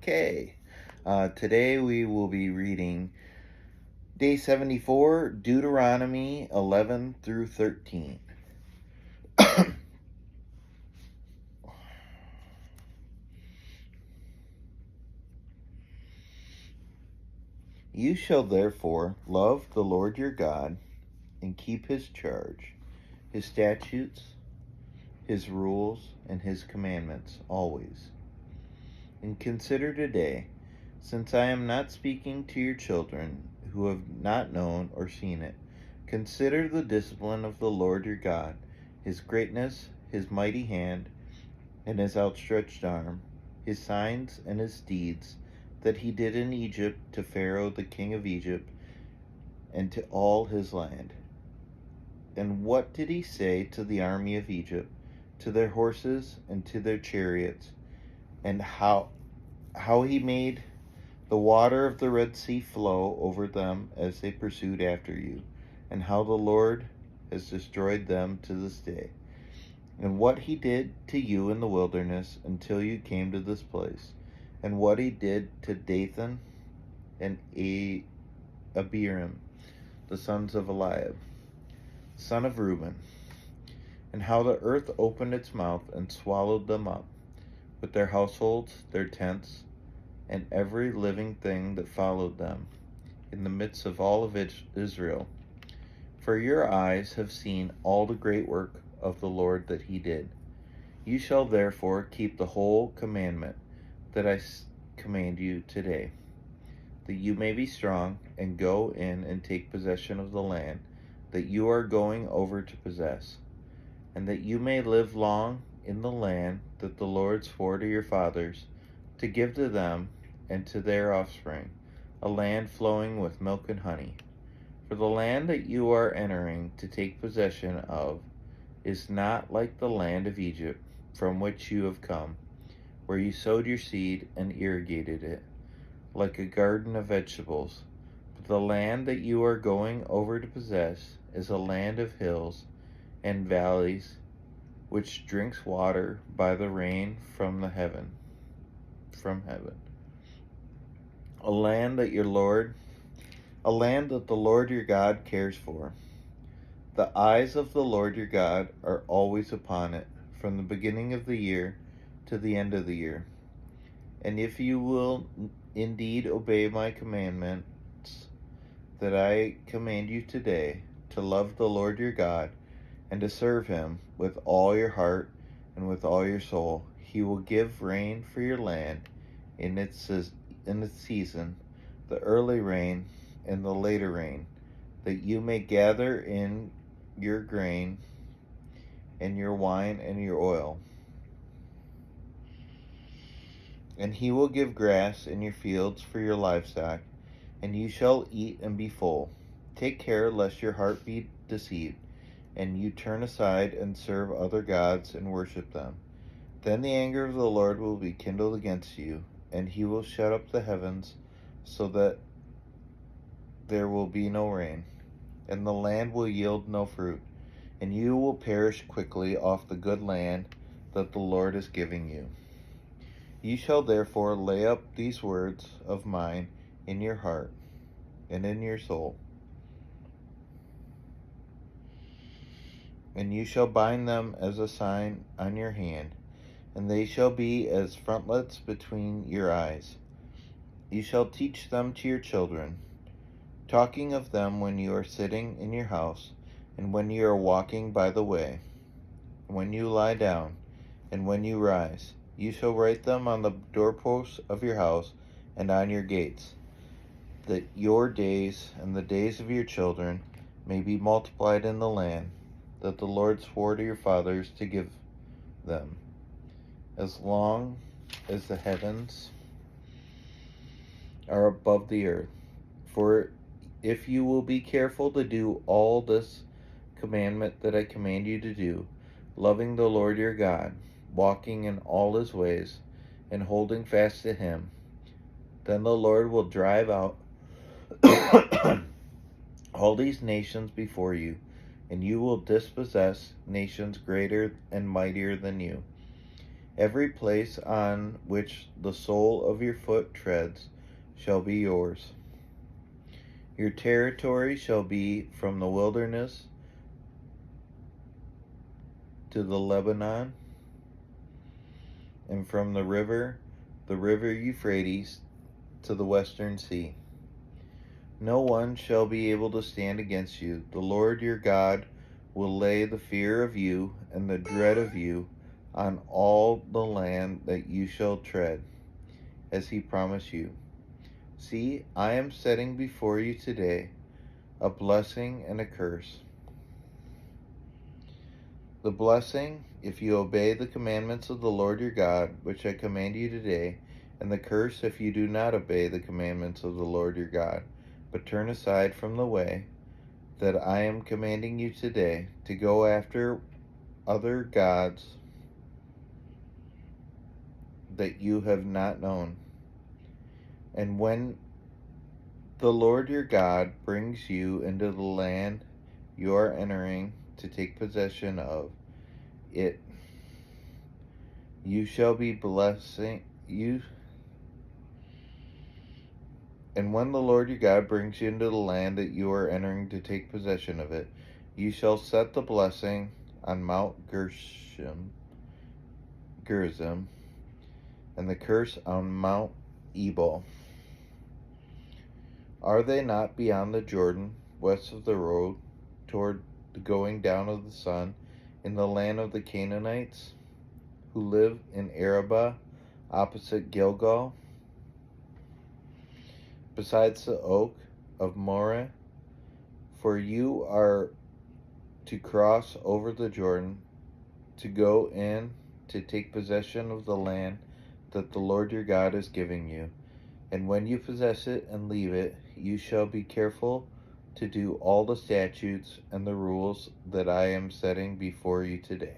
Okay. Today we will be reading Day 74, Deuteronomy 11 through 13. You shall therefore love the Lord your God and keep his charge, his statutes, his rules, and his commandments always. And consider today, since I am not speaking to your children who have not known or seen it, consider the discipline of the Lord your God, his greatness, his mighty hand, and his outstretched arm, his signs and his deeds that he did in Egypt to Pharaoh the king of Egypt and to all his land. And what did he say to the army of Egypt, to their horses and to their chariots, and how he made the water of the Red Sea flow over them as they pursued after you, and how the Lord has destroyed them to this day, and what he did to you in the wilderness until you came to this place, and what he did to Dathan and Abiram, the sons of Eliab, son of Reuben, and how the earth opened its mouth and swallowed them up, with their households, their tents, and every living thing that followed them, in the midst of all of Israel. For your eyes have seen all the great work of the Lord that he did. You shall therefore keep the whole commandment that I command you today, that you may be strong and go in and take possession of the land that you are going over to possess, and that you may live long in the land that the Lord swore to your fathers to give to them and to their offspring, a land flowing with milk and honey. For the land that you are entering to take possession of is not like the land of Egypt from which you have come, where you sowed your seed and irrigated it, like a garden of vegetables. But the land that you are going over to possess is a land of hills and valleys, which drinks water by the rain from heaven. A land that the Lord your God cares for. The eyes of the Lord your God are always upon it, from the beginning of the year to the end of the year. And if you will indeed obey my commandments that I command you today, to love the Lord your God and to serve him with all your heart and with all your soul, he will give rain for your land in its season, the early rain and the later rain, that you may gather in your grain and your wine and your oil. And he will give grass in your fields for your livestock, and you shall eat and be full. Take care lest your heart be deceived, and you turn aside and serve other gods and worship them. Then the anger of the Lord will be kindled against you, and he will shut up the heavens so that there will be no rain, and the land will yield no fruit, and you will perish quickly off the good land that the Lord is giving you. You shall therefore lay up these words of mine in your heart and in your soul, and you shall bind them as a sign on your hand, and they shall be as frontlets between your eyes. You shall teach them to your children, talking of them when you are sitting in your house, and when you are walking by the way, when you lie down, and when you rise. You shall write them on the doorposts of your house and on your gates, that your days and the days of your children may be multiplied in the land that the Lord swore to your fathers to give them, as long as the heavens are above the earth. For if you will be careful to do all this commandment that I command you to do, loving the Lord your God, walking in all his ways, and holding fast to him, then the Lord will drive out all these nations before you, and you will dispossess nations greater and mightier than you. Every place on which the sole of your foot treads shall be yours. Your territory shall be from the wilderness to the Lebanon, and from the river Euphrates, to the western sea. No one shall be able to stand against you. The Lord your God will lay the fear of you and the dread of you on all the land that you shall tread, as he promised you. See, I am setting before you today a blessing and a curse. The blessing, if you obey the commandments of the Lord your God, which I command you today, and the curse, if you do not obey the commandments of the Lord your God, but turn aside from the way that I am commanding you today, to go after other gods that you have not known. And when the Lord your God brings you into the land you are entering to take possession of it, you shall be blessing you. And when the Lord your God brings you into the land that you are entering to take possession of it, you shall set the blessing on Mount Gerizim, and the curse on Mount Ebal. Are they not beyond the Jordan, west of the road, toward the going down of the sun, in the land of the Canaanites, who live in Arabah, opposite Gilgal? Besides the oak of Moreh, for you are to cross over the Jordan, to go in to take possession of the land that the Lord your God is giving you. And when you possess it and leave it, you shall be careful to do all the statutes and the rules that I am setting before you today.